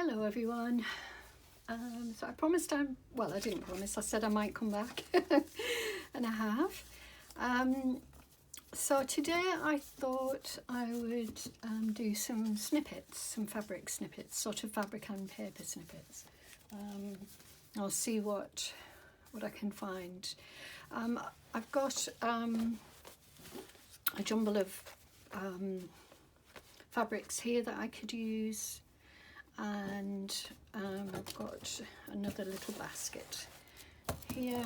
Hello everyone. So I promised I didn't promise, I said I might come back and I have. So today I thought I would do some snippets, some fabric snippets, sort of fabric and paper snippets. I'll see what I can find. I've got a jumble of fabrics here that I could use, and I've got another little basket here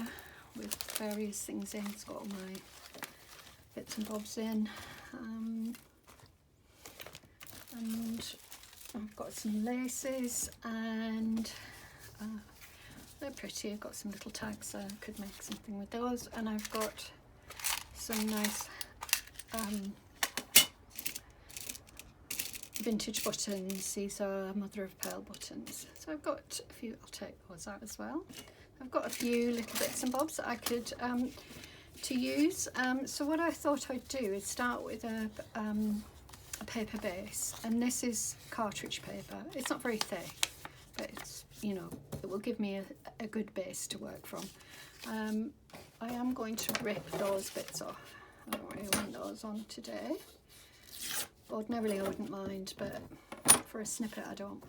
with various things in. It's got all my bits and bobs in, and I've got some laces, and they're pretty. I've got some little tags, so I could make something with those, and I've got some nice vintage buttons. These are mother of pearl buttons, so I've got a few. I'll take those out as well. I've got a few little bits and bobs that I could to use. So what I thought I'd do is start with a paper base, and this is cartridge paper. It's not very thick, but it's, you know, it will give me a good base to work from. I am going to rip those bits off. I don't really want those on today. Ordinarily I wouldn't mind, but for a snippet I don't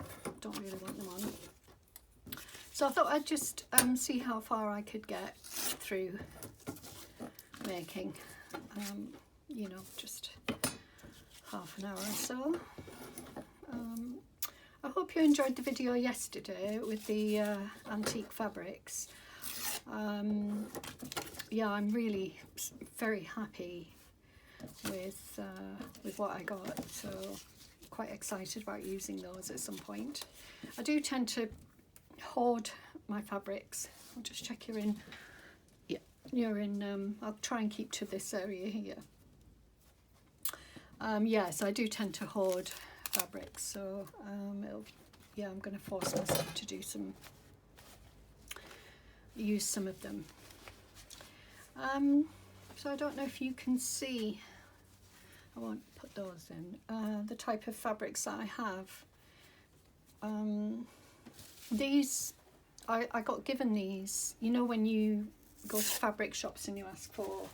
really want them on. So I thought I'd just see how far I could get through making, you know, just half an hour or so. I hope you enjoyed the video yesterday with the antique fabrics. Yeah, I'm really very happy with what I got, so quite excited about using those at some point. I do tend to hoard my fabrics. I'll just check you're in. Yeah, you're in. I'll try and keep to this area here. Yes, I do tend to hoard fabrics, so yeah, I'm going to force myself to do use some of them. So I don't know if you can see, I won't put those in, the type of fabrics that I have. These, I got given these, you know, when you go to fabric shops and you ask for,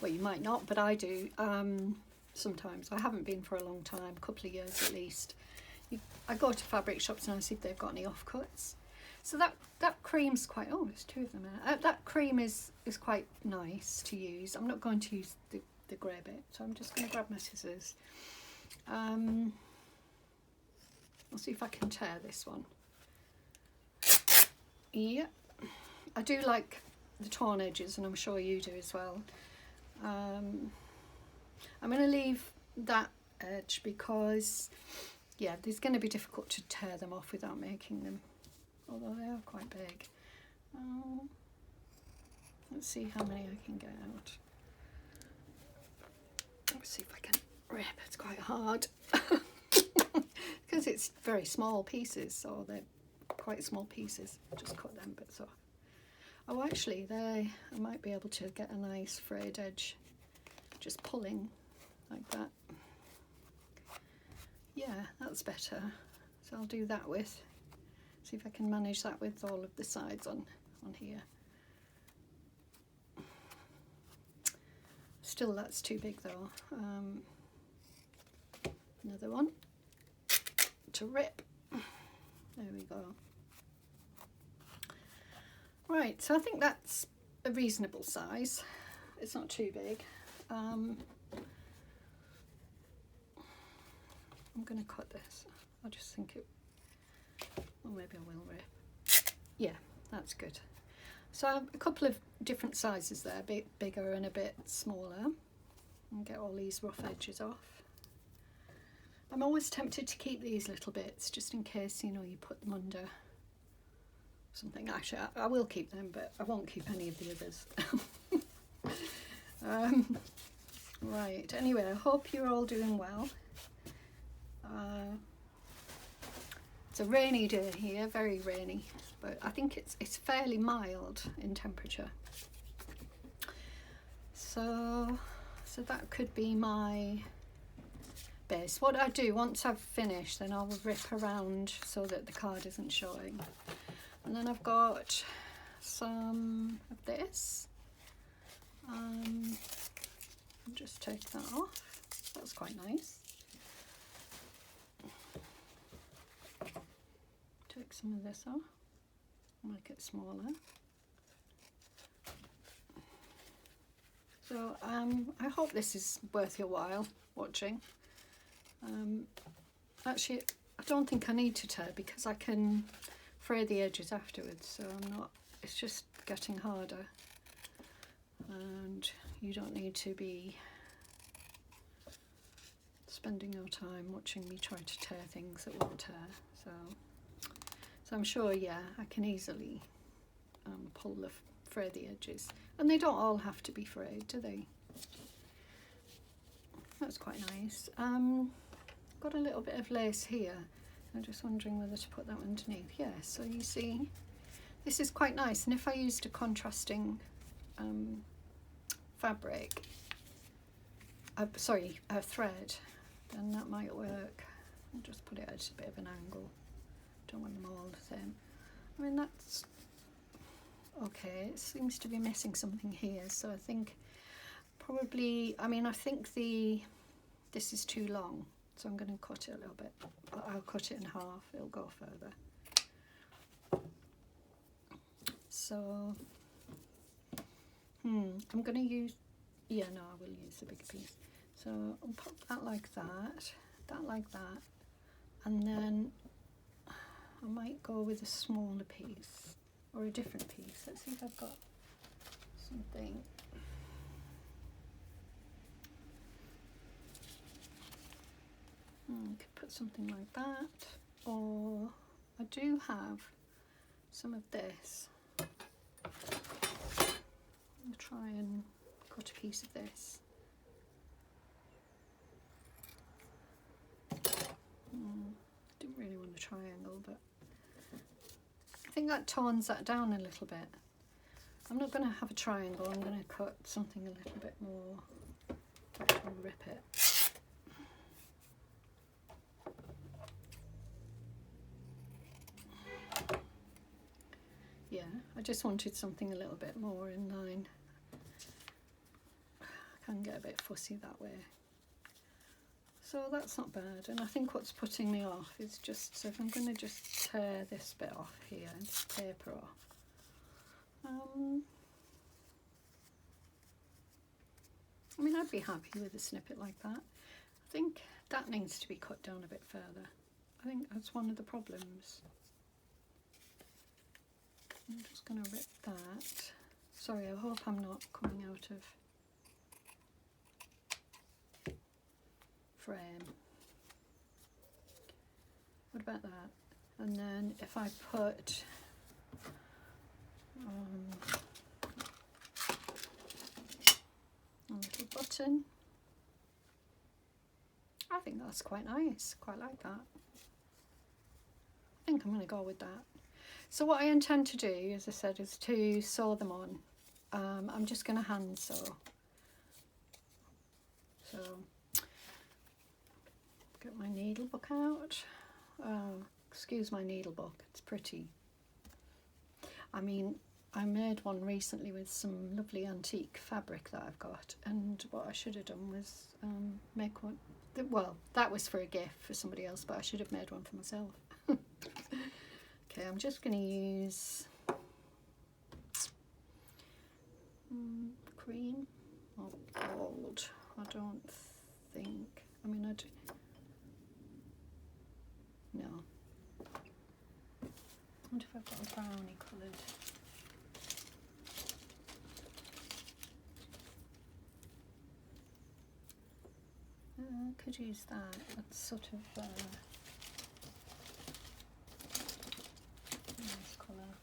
well, you might not, but I do sometimes. I haven't been for a long time, a couple of years at least. I go to fabric shops and I see if they've got any offcuts. So that cream's quite, oh, there's two of them in it. That cream is quite nice to use. I'm not going to use the grey bit, so I'm just going to grab my scissors. I'll see if I can tear this one. Yeah, I do like the torn edges, and I'm sure you do as well. I'm going to leave that edge because, yeah, it's going to be difficult to tear them off without making them, although they are quite big. Let's see how many I can get out. Let's see if I can rip. It's quite hard because it's very small pieces, so they're quite small pieces. Just cut them bits off. Oh, actually, I might be able to get a nice frayed edge just pulling like that. Yeah, that's better. So I'll do that with. See if I can manage that with all of the sides on here. Still, that's too big though. Another one to rip. There we go. Right, so I think that's a reasonable size. It's not too big. I'm going to cut this. I just think it, or maybe I will rip. Yeah, that's good. So a couple of different sizes there, a bit bigger and a bit smaller. And get all these rough edges off. I'm always tempted to keep these little bits just in case, you know, you put them under something. Actually, I will keep them, but I won't keep any of the others. Right, anyway, I hope you're all doing well. It's a rainy day here, very rainy, but I think it's fairly mild in temperature. So that could be my this. What I do once I've finished, then I'll rip around so that the card isn't showing. And then I've got some of this. I'll just take that off. That's quite nice. Take some of this off, make it smaller. So I hope this is worth your while watching. Actually, I don't think I need to tear because I can fray the edges afterwards, so I'm not, it's just getting harder, and you don't need to be spending your time watching me try to tear things that won't tear. So I'm sure, yeah, I can easily fray the edges, and they don't all have to be frayed, do they? That's quite nice. Got a little bit of lace here. I'm just wondering whether to put that underneath. Yeah, so you see, this is quite nice, and if I used a contrasting fabric, a thread, then that might work. I'll just put it at a bit of an angle. Don't want them all the same. I mean, that's okay. It seems to be missing something here, so I think probably, I mean, I think this is too long, so I'm going to cut it a little bit, but I'll cut it in half, it'll go further. So I'm going to use, yeah, no, I will use the bigger piece. So I'll pop that like that like that, and then I might go with a smaller piece or a different piece. Let's see if I've got something. I could put something like that, or I do have some of this. I'll try and cut a piece of this. Didn't really want a triangle, but I think that tones that down a little bit. I'm not going to have a triangle, I'm going to cut something a little bit more, and rip it. Yeah, I just wanted something a little bit more in line. I can get a bit fussy that way. So that's not bad, and I think what's putting me off is just, so if I'm going to just tear this bit off here, this paper off. I mean, I'd be happy with a snippet like that. I think that needs to be cut down a bit further. I think that's one of the problems. I'm just going to rip that. Sorry, I hope I'm not coming out of frame. What about that? And then if I put a little button, I think that's quite nice. Quite like that. I think I'm going to go with that. So what I intend to do, as I said, is to sew them on. I'm just going to hand sew. So get my needle book out. Excuse my needle book, it's pretty. I mean, I made one recently with some lovely antique fabric that I've got, and what I should have done was make one. Well, that was for a gift for somebody else, but I should have made one for myself. Okay, I'm just going to use cream or gold. I don't think. I mean, I do. No. I wonder if I've got a brownie coloured. I could use that. That's sort of nice colour.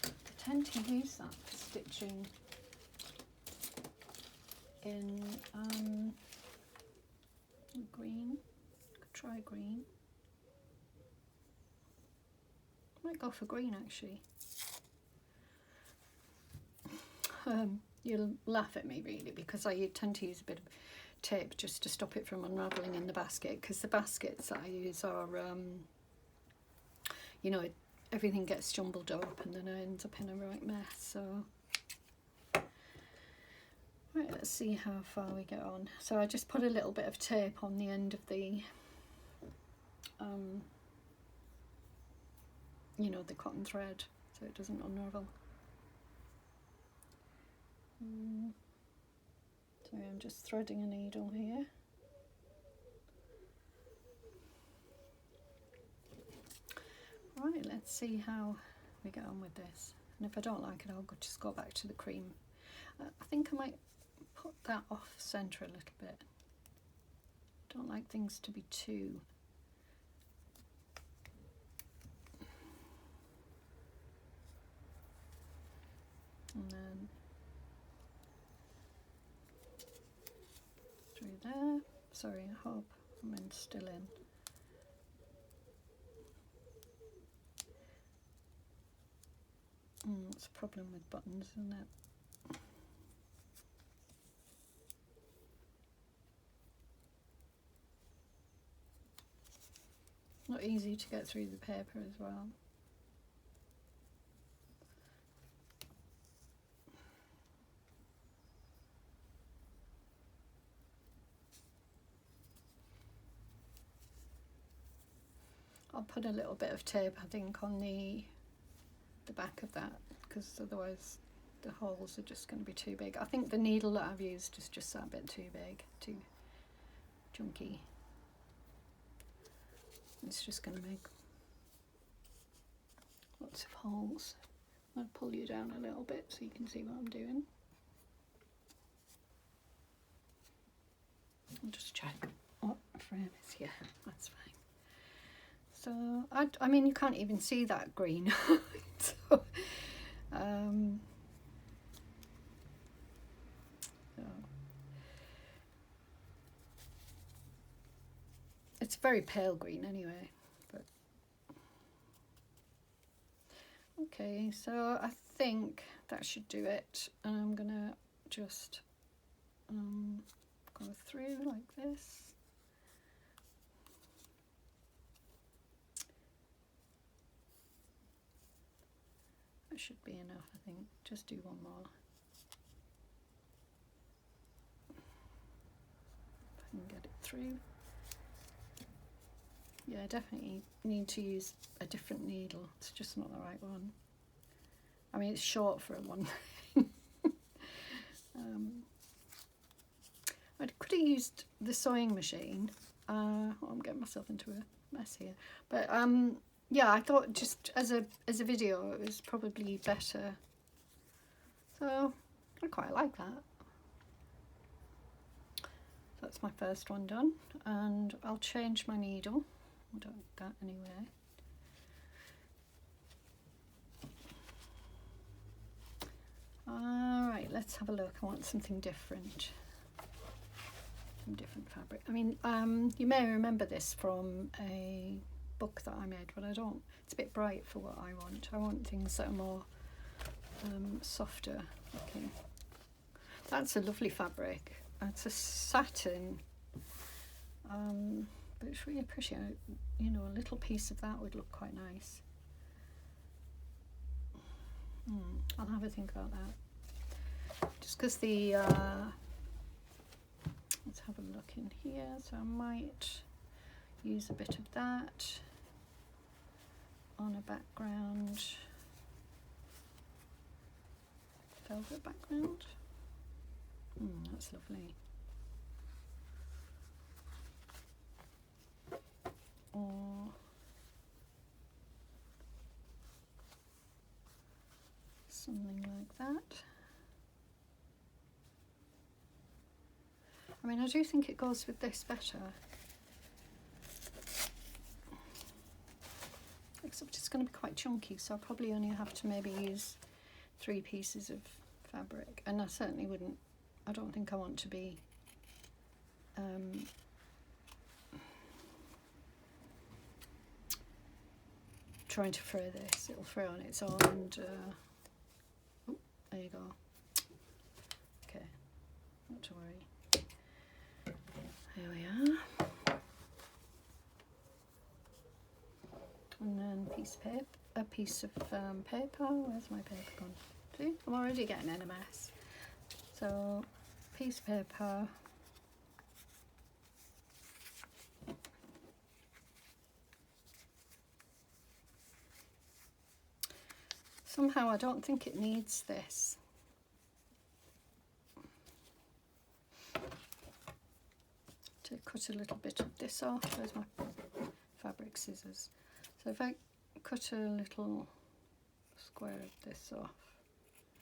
I tend to use that for stitching in green. Could try green. Might go for green actually. You'll laugh at me really because I tend to use a bit of tape just to stop it from unravelling in the basket, because the baskets that I use are, you know, everything gets jumbled up and then it ends up in a right mess. So, right, let's see how far we get on. So I just put a little bit of tape on the end of the, you know, the cotton thread, so it doesn't unravel. So I'm just threading a needle here. Right, let's see how we get on with this. And if I don't like it, I'll just go back to the cream. I think I might put that off centre a little bit. I don't like things to be too... And then through there. Sorry, I hope I'm still in. That's a problem with buttons, isn't it? Not easy to get through the paper as well. I'll put a little bit of tape, I think, on the back of that, because otherwise the holes are just going to be too big. I think the needle that I've used is just that bit too big, too chunky. It's just going to make lots of holes. I'll pull you down a little bit so you can see what I'm doing. I'll just check what frame is here. That's fine. So, I mean, you can't even see that green. So, so, it's very pale green anyway. But okay, so I think that should do it. And I'm gonna just go through like this. That should be enough, I think. Just do one more. If I can get it through. Yeah, I definitely need to use a different needle. It's just not the right one. I mean, it's short for a one. I could have used the sewing machine. I'm getting myself into a mess here. But yeah, I thought just as a video it was probably better. So I quite like that. That's my first one done, and I'll change my needle. I don't need that anyway. Alright, let's have a look. I want something different. Some different fabric. I mean, you may remember this from a book that I made, but I don't. It's a bit bright for what I want. I want things that are more softer looking. That's a lovely fabric. It's a satin, but it's really pretty. You know, a little piece of that would look quite nice. I'll have a think about that. Just because the let's have a look in here. So I might use a bit of that on a background, velvet background. That's lovely. Or something like that. I mean, I do think it goes with this better. Except it's going to be quite chunky, so I'll probably only have to maybe use 3 pieces of fabric. And I certainly wouldn't, I don't think I want to be trying to fray this. It'll fray on its own, and oh, there you go. Okay, not to worry. There we are. And then a piece of paper. Where's my paper gone? See, I'm already getting in a mess. So, piece of paper. Somehow I don't think it needs this. To cut a little bit of this off. Where's my fabric scissors? So if I cut a little square of this off.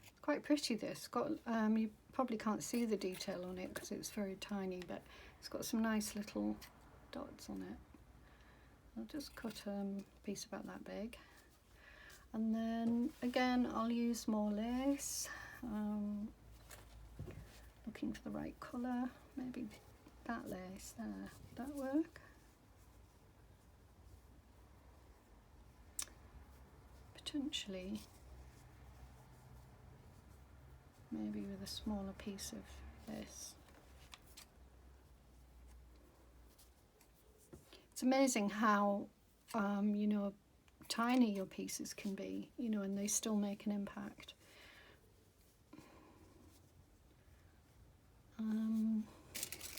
It's quite pretty this. Got you probably can't see the detail on it because it's very tiny, but it's got some nice little dots on it. I'll just cut a piece about that big. And then again I'll use more lace, looking for the right colour, maybe that lace there, would that work? Potentially, maybe with a smaller piece of this. It's amazing how, you know, tiny your pieces can be, you know, and they still make an impact.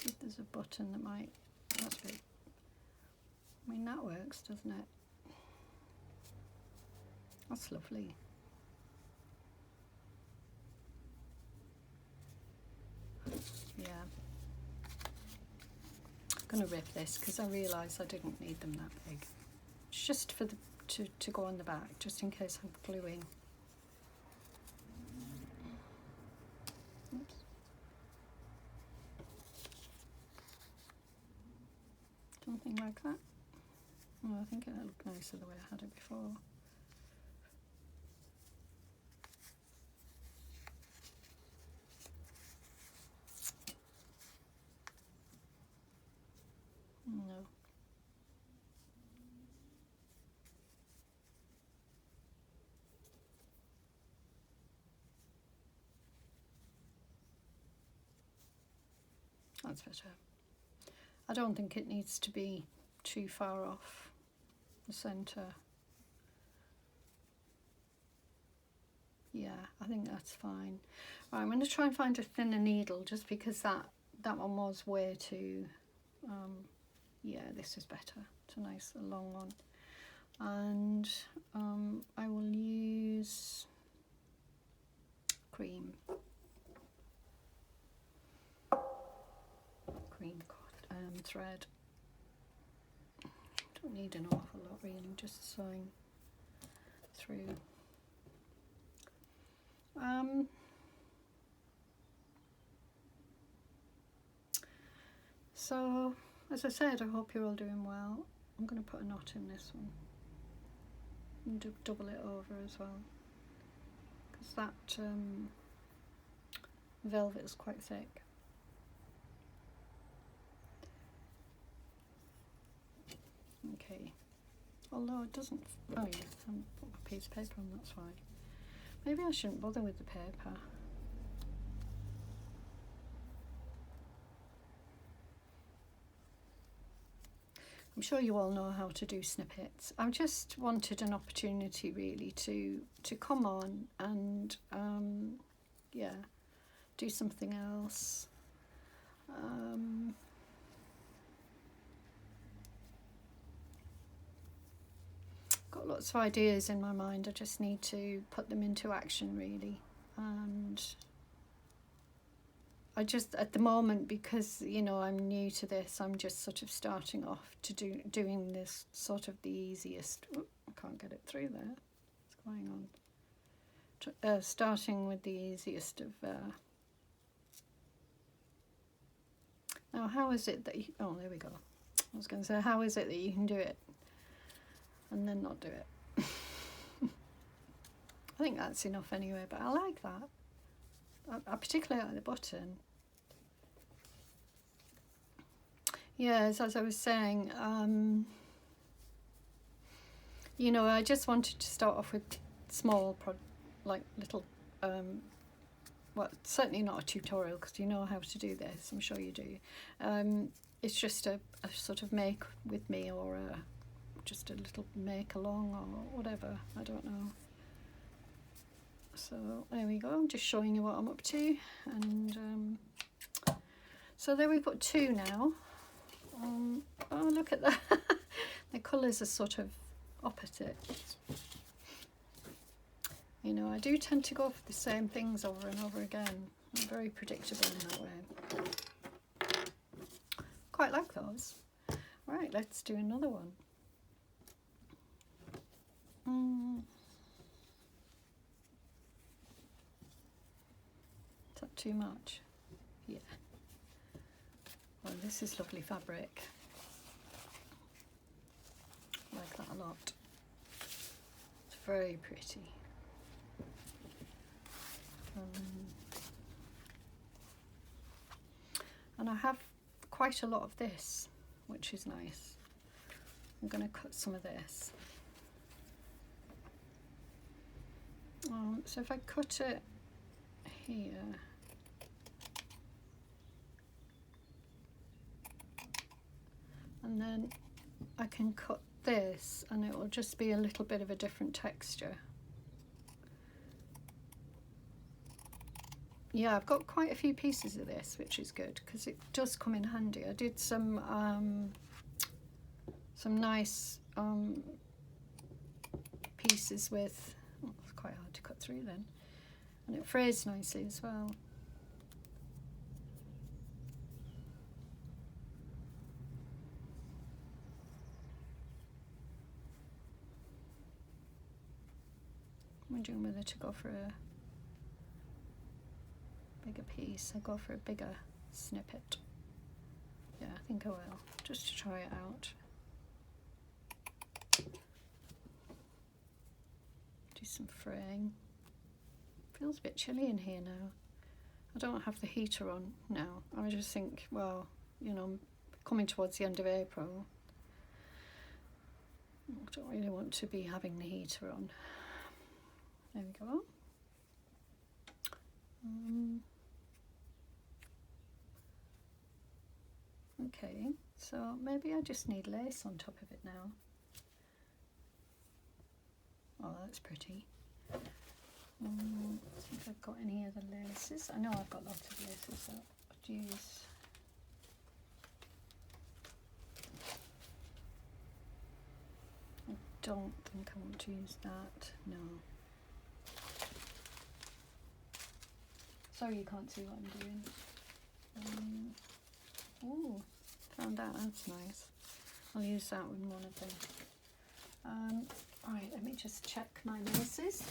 If there's a button that might, that's big. I mean, that works, doesn't it? That's lovely. Yeah. I'm gonna rip this because I realised I didn't need them that big. It's just for the to go on the back, just in case I'm gluing. Oops. Something like that. Oh, I think it'll look nicer the way I had it before. No. That's better. I don't think it needs to be too far off the centre. Yeah, I think that's fine. Right, I'm going to try and find a thinner needle just because that one was way too, yeah, this is better. It's a nice long one. And I will use cream thread. Don't need an awful lot really, just sewing through. So as I said, I hope you're all doing well. I'm going to put a knot in this one and double it over as well, because that velvet is quite thick. Okay, although it doesn't, oh yeah, I haven't put my piece of paper on, that's fine. Maybe I shouldn't bother with the paper. I'm sure you all know how to do snippets. I just wanted an opportunity really to come on and yeah, do something else. Got lots of ideas in my mind, I just need to put them into action really. And I just, at the moment, because you know I'm new to this, I'm just sort of starting off to doing this sort of the easiest. Oh, I can't get it through there. What's going on? Starting with the easiest of. Now, how is it that you? Oh, there we go. I was going to say, how is it that you can do it and then not do it? I think that's enough anyway, but I like that. I particularly like the button. Yes, as I was saying, you know, I just wanted to start off with small, like little, well, certainly not a tutorial because you know how to do this, I'm sure you do. it's just a sort of make with me, or just a little make along or whatever, I don't know. So there we go, I'm just showing you what I'm up to. And so there we've got 2 now. Oh, look at that. The colours are sort of opposite. You know, I do tend to go for the same things over and over again. I'm very predictable in that way. Quite like those. Right, let's do another one. Is that too much? Yeah. Well, this is lovely fabric. I like that a lot. It's very pretty. And I have quite a lot of this, which is nice. I'm going to cut some of this. So if I cut it here, and then I can cut this, and it will just be a little bit of a different texture. Yeah, I've got quite a few pieces of this, which is good because it does come in handy. I did some nice pieces with, oh, it's quite hard to cut through then, and it frays nicely as well. I'm wondering whether to go for a bigger piece. I'll go for a bigger snippet. Yeah, I think I will, just to try it out. Do some fraying. Feels a bit chilly in here now. I don't have the heater on now. I just think, well, you know, I'm coming towards the end of April. I don't really want to be having the heater on. There we go. Okay, so maybe I just need lace on top of it now. Oh, that's pretty. See if I've got any other laces. I know I've got lots of laces that I'd use. I don't think I want to use that, no. Sorry you can't see what I'm doing. Oh, found that, that's nice. I'll use that with one of them. Alright, let me just check my laces.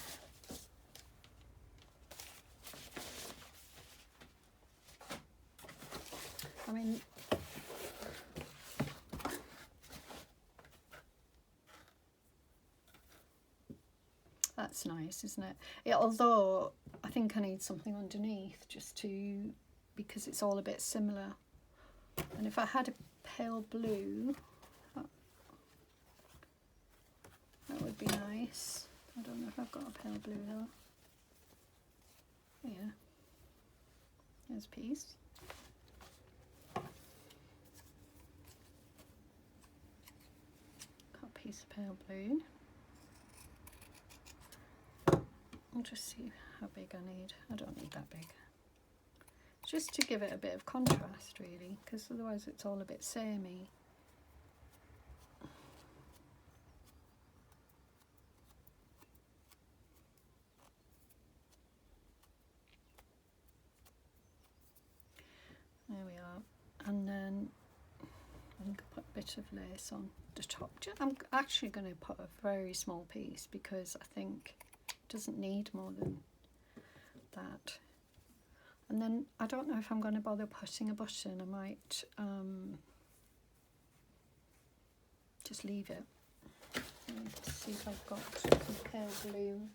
I mean, that's nice, isn't it? Yeah, although I think I need something underneath just to, because it's all a bit similar. And if I had a pale blue, that would be nice. I don't know if I've got a pale blue though. Yeah, there's a piece. Got a piece of pale blue. I'll just see how big I need. I don't need that big. Just to give it a bit of contrast really, because otherwise it's all a bit samey. There we are. And then I'm going to put a bit of lace on the top. I'm actually going to put a very small piece because I think it doesn't need more than that. And then I don't know if I'm going to bother putting a button. I might just leave it. Let's see if I've got some pale blue.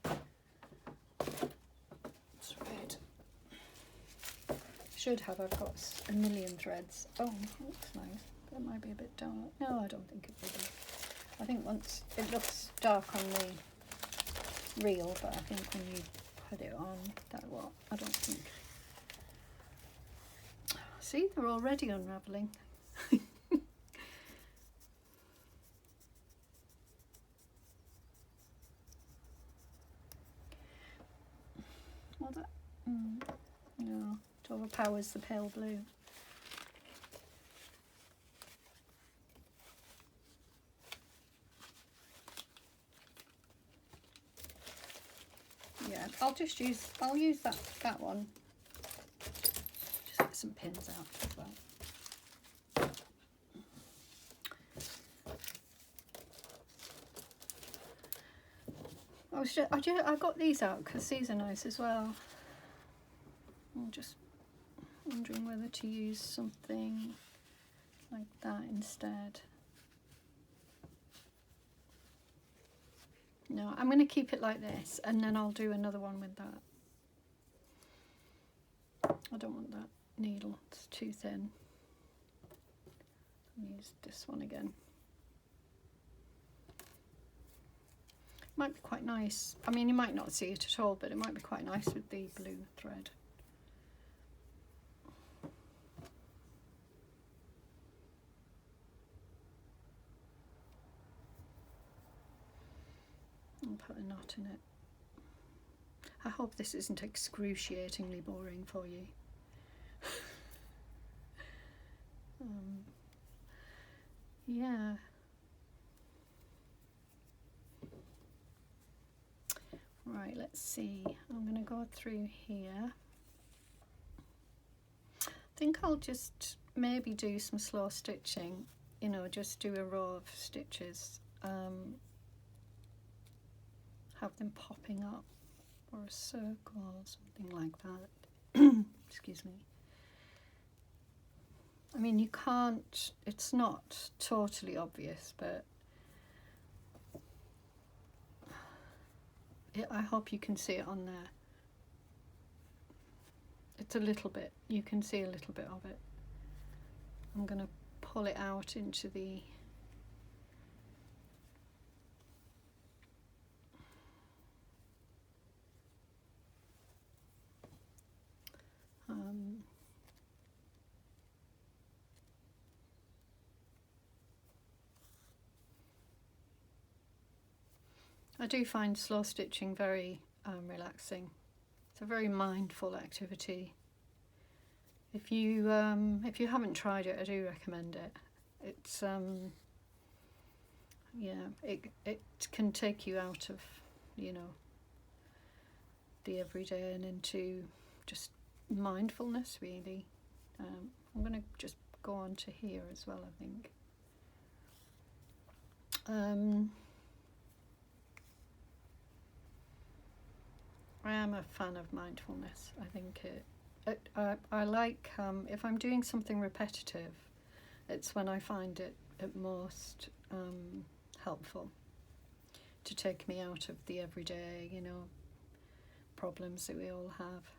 It's red. Should have. I've got a million threads. Oh, that looks nice. That might be a bit dark. No, I don't think it will be. I think once it looks dark on the reel, but I think when you put it on, that will. I don't think. See, they're already unravelling. Well, that, no, it overpowers the pale blue. Yeah, I'll use that one. Just get some pins out as well. I got these out because these are nice as well. I'm just wondering whether to use something like that instead. No, I'm going to keep it like this, and then I'll do another one with that. I don't want that needle, it's too thin. I'll use this one again. Might be quite nice. I mean, you might not see it at all, but it might be quite nice with the blue thread. I'll put a knot in it. I hope this isn't excruciatingly boring for you. Yeah. Right, let's see. I'm going to go through here. I think I'll just maybe do some slow stitching, you know, just do a row of stitches, have them popping up, or a circle or something like that. Excuse me. I mean, you can't, it's not totally obvious, but I hope you can see it on there. It's a little bit, you can see a little bit of it. I'm going to pull it out into the I do find slow stitching very relaxing. It's a very mindful activity. If you haven't tried it, I do recommend it. It's yeah, it can take you out of, you know, the everyday and into just mindfulness, really. I'm going to just go on to here as well, I think. I am a fan of mindfulness. I think I like, if I'm doing something repetitive, it's when I find it at most helpful to take me out of the everyday, you know, problems that we all have.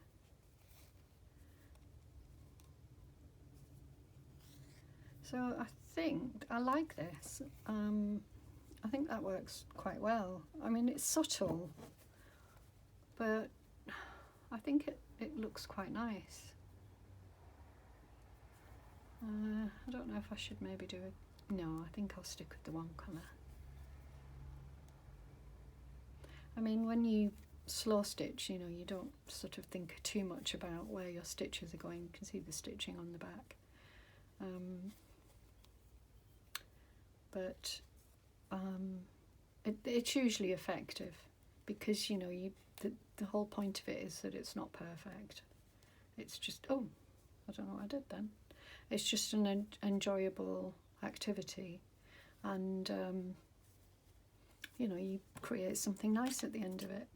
So I think I like this. I think that works quite well. I mean, it's subtle, but I think it looks quite nice. I don't know if I should maybe do it. No, I think I'll stick with the one colour. I mean, when you slow stitch, you know, you don't sort of think too much about where your stitches are going. You can see the stitching on the back. But it's usually effective because, you know, the whole point of it is that it's not perfect. It's just, oh, I don't know what I did then. It's just an enjoyable activity, and you know, you create something nice at the end of it,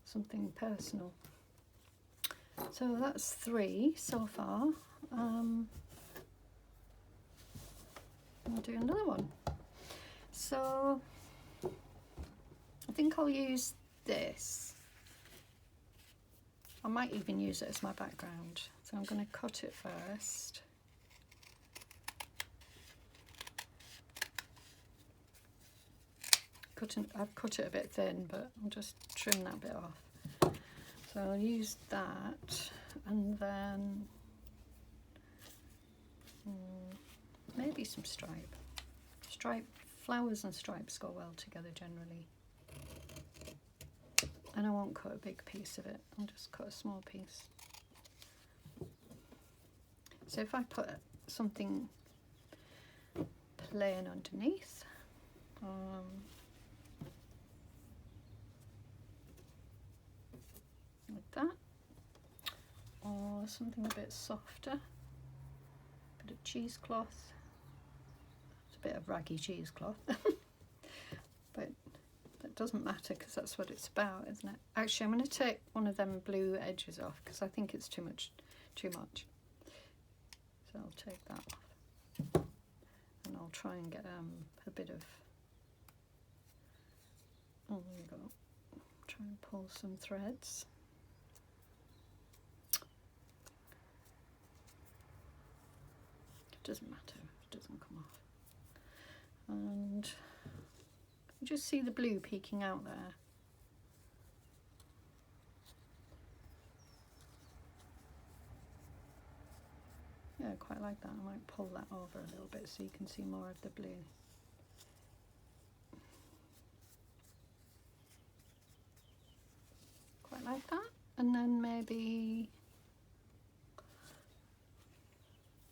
something personal. So that's 3 so far. I'll do another one. So I think I'll use this. I might even use it as my background. So I'm going to cut it first. I've cut it a bit thin, but I'll just trim that bit off. So I'll use that, and then maybe some stripe. Flowers and stripes go well together generally. and I won't cut a big piece of it, I'll just cut a small piece. So if I put something plain underneath, like that, or something a bit softer, bit of cheesecloth. It's a bit of raggy cheesecloth, but that doesn't matter because that's what it's about, isn't it? Actually, I'm going to take one of them blue edges off because I think it's too much. So I'll take that off, and I'll try and get a bit of, oh, there we go, try and pull some threads. It doesn't matter if it doesn't come off. And you just see the blue peeking out there. Yeah, I quite like that. I might pull that over a little bit so you can see more of the blue. Quite like that. And then maybe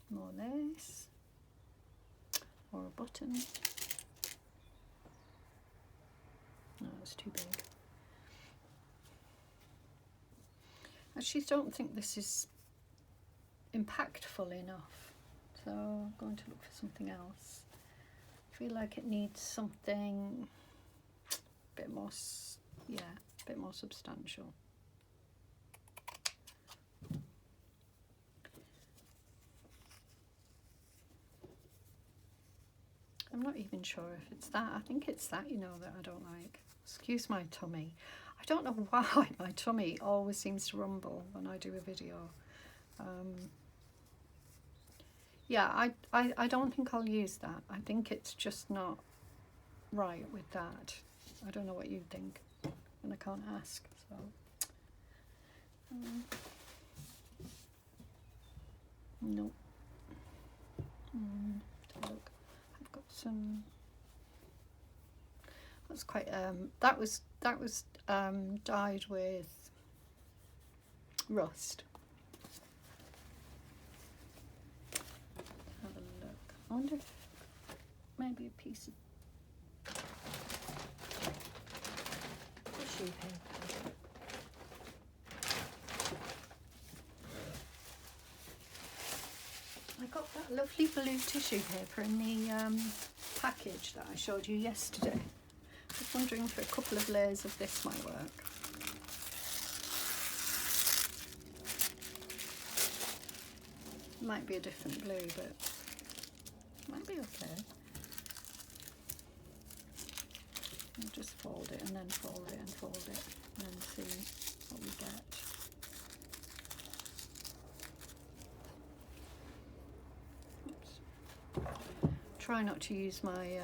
more lace or a button. No, it's too big. I actually don't think this is impactful enough, so I'm going to look for something else. I feel like it needs something a bit more, yeah, a bit more substantial. I'm not even sure if it's that. I think it's that, you know, that I don't like. Excuse my tummy. I don't know why my tummy always seems to rumble when I do a video. Yeah, I don't think I'll use that. I think it's just not right with that. I don't know what you think, and I can't ask, so. Nope. Look, I've got some. That's quite. That was dyed with rust. Have a look. I wonder if maybe a piece of tissue paper. I got that lovely blue tissue paper in the package that I showed you yesterday. I was wondering if a couple of layers of this might work. It might be a different blue, but it might be okay. I'll just fold it and then fold it and fold it and then see what we get. Try not to use my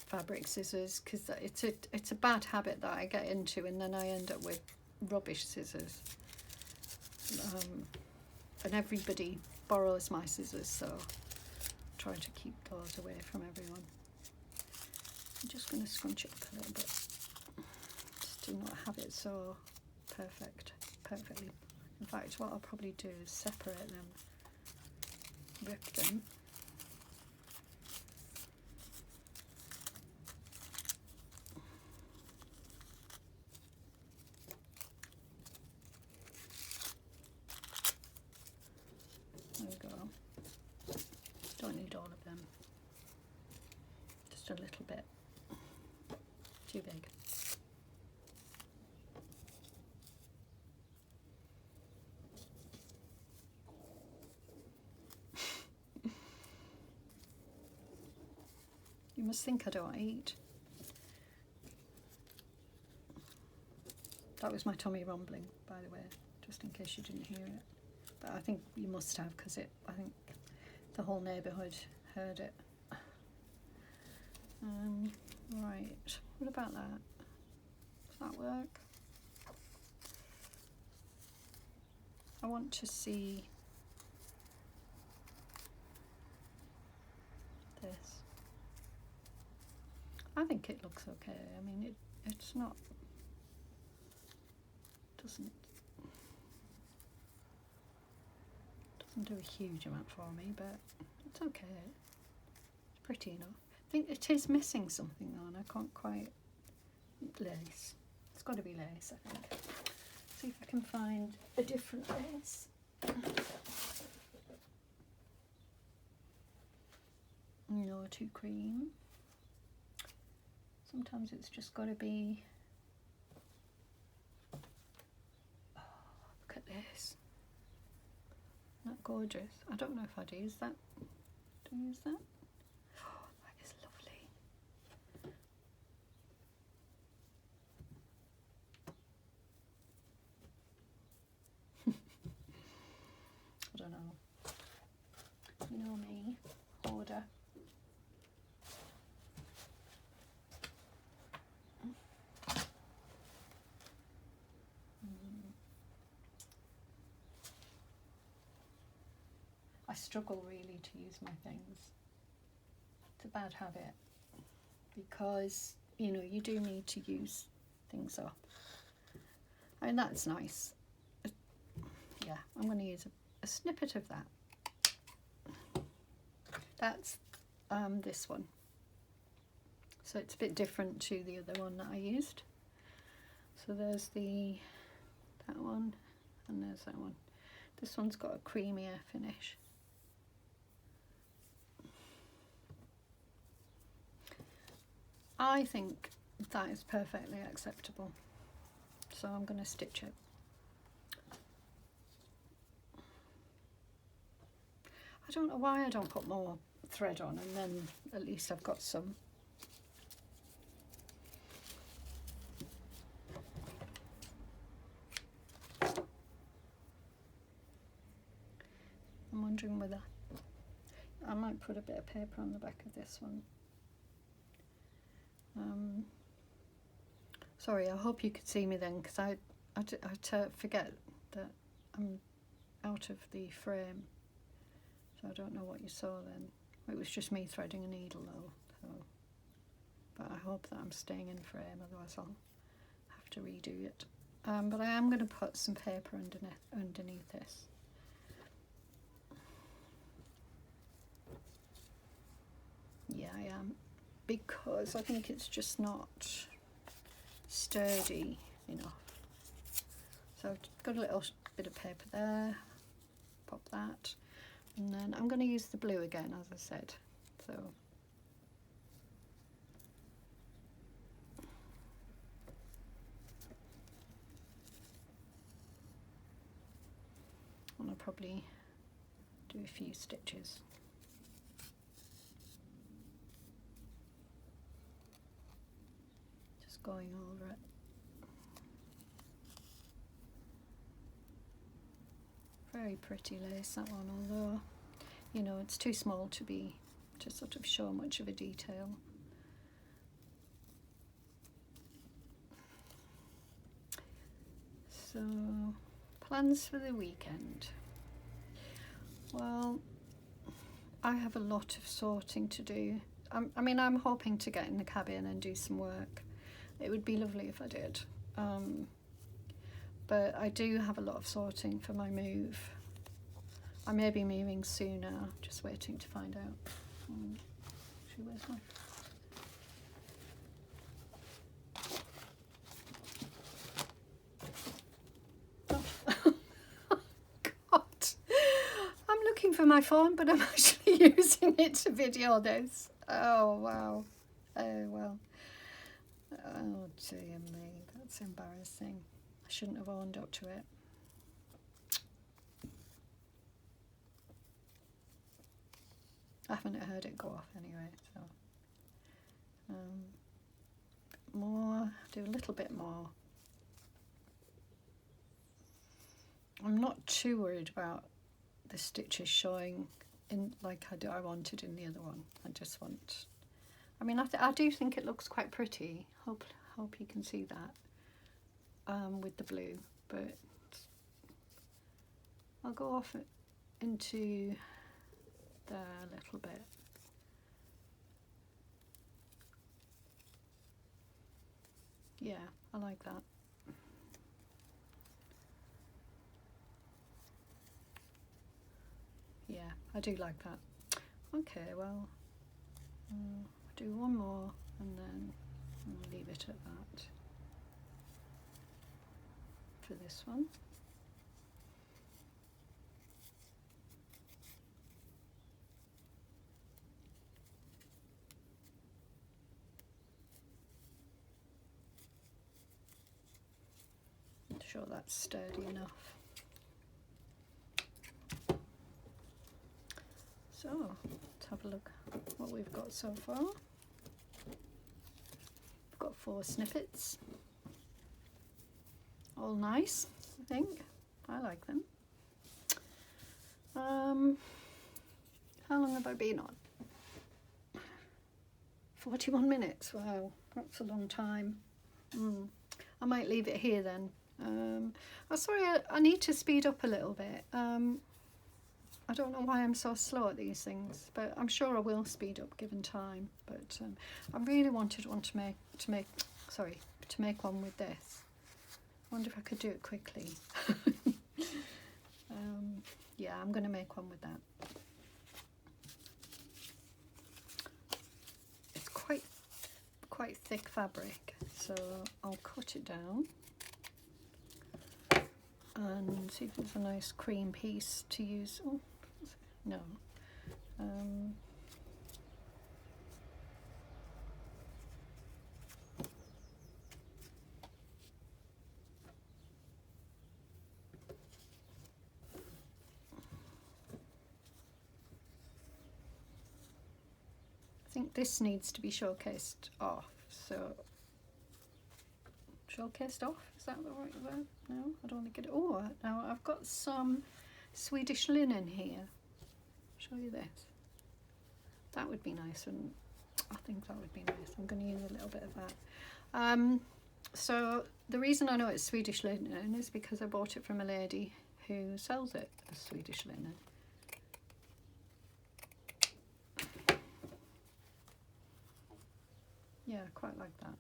fabric scissors because it's a bad habit that I get into, and then I end up with rubbish scissors. And everybody borrows my scissors, so I try to keep those away from everyone. I'm just going to scrunch it up a little bit, just to not have it so perfectly. In fact, what I'll probably do is separate them, rip them. There we go. Don't need all of them. Just a little bit. Too big. You must think I don't eat. That was my tummy rumbling, by the way, just in case you didn't hear it. But I think you must have, because I think the whole neighbourhood heard it. Right, what about that? Does that work? I want to see this. I think it looks okay. I mean, it's not, doesn't do a huge amount for me, but it's okay. It's pretty enough. I think it is missing something though, and I can't quite, lace. It's got to be lace, I think. See if I can find a different lace. No, too cream. Sometimes it's just got to be. Oh, look at this. Isn't that gorgeous? I don't know if I'd use that. Do I use that? Oh, that is lovely. I don't know. You know me, hoarder. I struggle really to use my things. It's a bad habit because, you know, you do need to use things up. I mean, that's nice. Yeah, I'm going to use a snippet of that. That's this one. So it's a bit different to the other one that I used. So there's that one, and there's that one. This one's got a creamier finish. I think that is perfectly acceptable. So I'm going to stitch it. I don't know why I don't put more thread on, and then at least I've got some. I'm wondering whether I might put a bit of paper on the back of this one. Sorry, I hope you could see me then, because I forget that I'm out of the frame, so I don't know what you saw then. It was just me threading a needle though, so. But I hope that I'm staying in frame, otherwise I'll have to redo it. But I am going to put some paper underneath this. Yeah, I am, because I think it's just not sturdy enough. So I've got a little bit of paper there, pop that, and then I'm going to use the blue again, as I said. So and I'll probably do a few stitches. Just going over it. Very pretty lace, that one, although, you know, it's too small to sort of show much of a detail. So, plans for the weekend. Well, I have a lot of sorting to do. I mean, I'm hoping to get in the cabin and do some work. It would be lovely if I did. But I do have a lot of sorting for my move. I may be moving sooner, just waiting to find out. Actually, where's my... For my phone, but I'm actually using it to video this. Oh wow. Oh well. Oh dear me, that's embarrassing. I shouldn't have owned up to it. I haven't heard it go off anyway, so more, do a little bit more. I'm not too worried about the stitches showing in like I wanted in the other one. I just want, I mean, I do think it looks quite pretty. Hope you can see that with the blue, but I'll go off into there a little bit. Yeah, I like that. Yeah, I do like that. Okay, well, do one more and then I'll leave it at that for this one. I'm sure that's sturdy enough. So let's have a look what we've got so far. We've got 4 snippets. All nice, I think. I like them. How long have I been on? 41 minutes. Wow, that's a long time. I might leave it here then. I'm sorry, I need to speed up a little bit. I don't know why I'm so slow at these things, but I'm sure I will speed up given time. But I really wanted one to make one with this. I wonder if I could do it quickly. Yeah, I'm going to make one with that. It's quite thick fabric, so I'll cut it down and see if there's a nice cream piece to use. Oh, no. I think this needs to be showcased off, so showcased off, is that the right word? No, I don't want to get it. Oh, now I've got some Swedish linen here. Show you this. That would be nice, and I think that would be nice. I'm going to use a little bit of that. So the reason I know it's Swedish linen is because I bought it from a lady who sells it as Swedish linen. Yeah, I quite like that.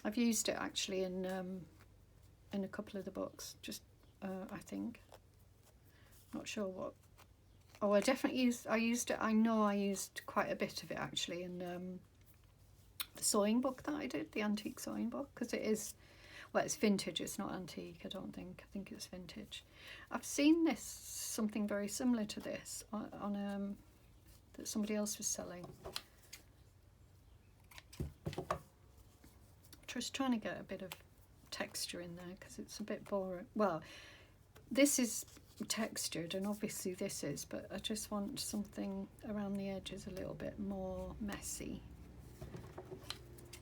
I've used it actually in a couple of the books, just I think. Not sure what. Oh, I used it. I know I used quite a bit of it actually in the sewing book that I did, the antique sewing book, because it is, well, it's vintage. It's not antique. I don't think. I think it's vintage. I've seen something very similar to this on that somebody else was selling. Just trying to get a bit of texture in there because it's a bit boring. Well, this is textured and obviously this is, but I just want something around the edges a little bit more messy,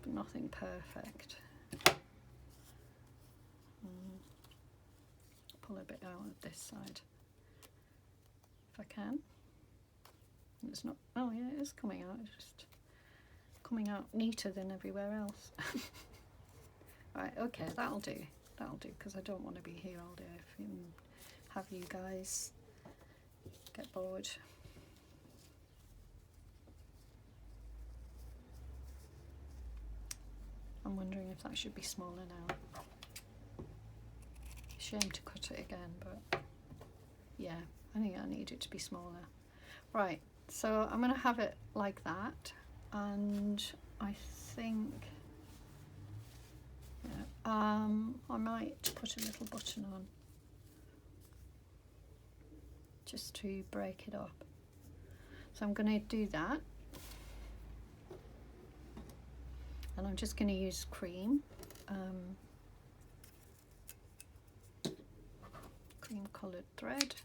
but nothing perfect. Pull a bit out of this side if I can. It's not, oh yeah, it is coming out. It's just coming out neater than everywhere else. Right, okay, that'll do, because I don't want to be here all day and have you guys get bored. I'm wondering if that should be smaller now. Shame to cut it again, but yeah, I think I need it to be smaller. Right, so I'm going to have it like that, and I think I might put a little button on just to break it up. So I'm going to do that, and I'm just going to use cream coloured thread.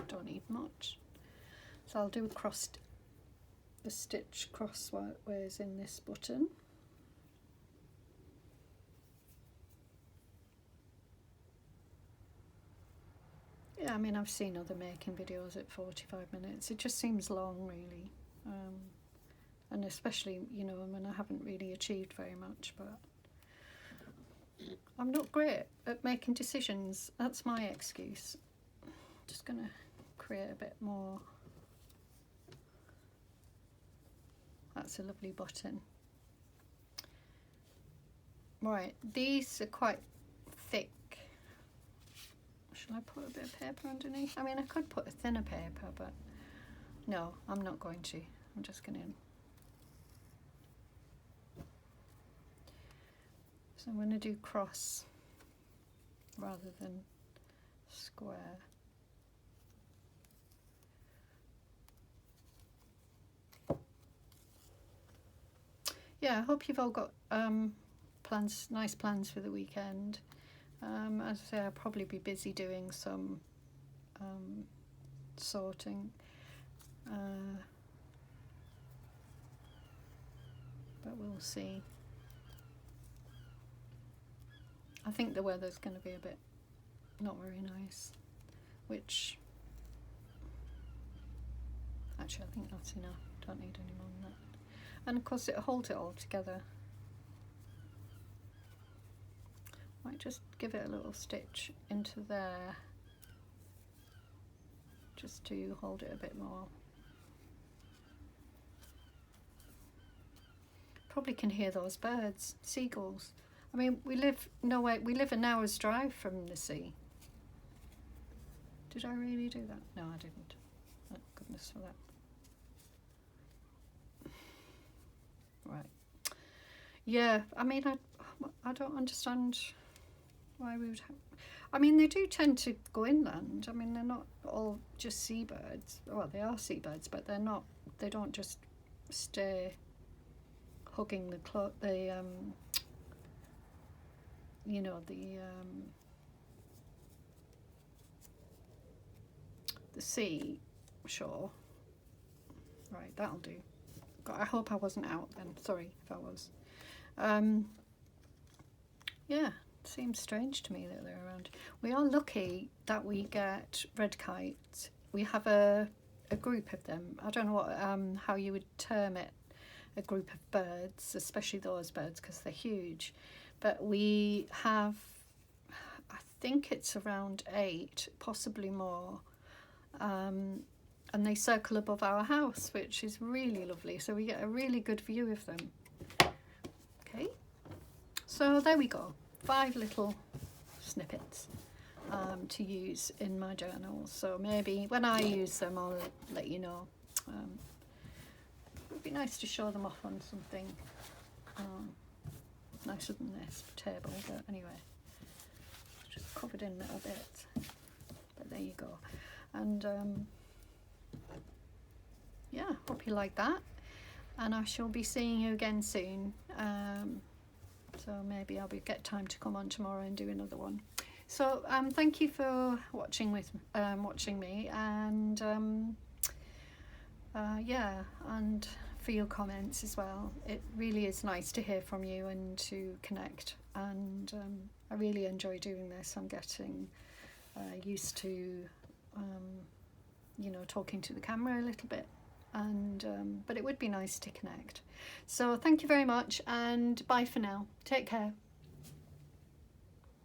Don't need much, so I'll do a stitch crossways in this button. Yeah, I mean, I've seen other making videos at 45 minutes. It just seems long, really. And especially, you know, when I haven't really achieved very much, but I'm not great at making decisions. That's my excuse. Just gonna create a bit more. That's a lovely button. Right, these are quite thick. Shall I put a bit of paper underneath? I mean, I could put a thinner paper, but no, I'm not going to. I'm just going to. So I'm going to do cross rather than square. Yeah, I hope you've all got plans, nice plans for the weekend. As I say, I'll probably be busy doing some sorting, but we'll see. I think the weather's going to be a bit not very nice, which actually I think that's enough. Don't need any more than that. And of course it holds it all together. Might just give it a little stitch into there just to hold it a bit more. Probably can hear those birds, seagulls. I mean, we live an hour's drive from the sea. Did I really do that? No, I didn't. Thank goodness for that. Right. Yeah, I mean, I don't understand why we would have. I mean, they do tend to go inland. I mean, they're not all just seabirds. Well, they are seabirds, but they're not. They don't just stay hugging you know, the sea shore. Right, that'll do. God, I hope I wasn't out then. Sorry if I was. Yeah, seems strange to me that they're around. We are lucky that we get red kites. We have a group of them. I don't know what how you would term it, a group of birds, especially those birds because they're huge. But we have, I think it's around 8, possibly more. And they circle above our house, which is really lovely. So we get a really good view of them. Okay, so there we go. 5 little snippets to use in my journal. So maybe when I use them, I'll let you know. It would be nice to show them off on something nicer than this table. But anyway, just covered in a little bit. But there you go. And yeah, hope you like that, and I shall be seeing you again soon. So maybe I'll get time to come on tomorrow and do another one. So thank you for watching me, and yeah, and for your comments as well. It really is nice to hear from you and to connect, and I really enjoy doing this. I'm getting used to you know, talking to the camera a little bit, and but it would be nice to connect. So thank you very much, and bye for now. Take care.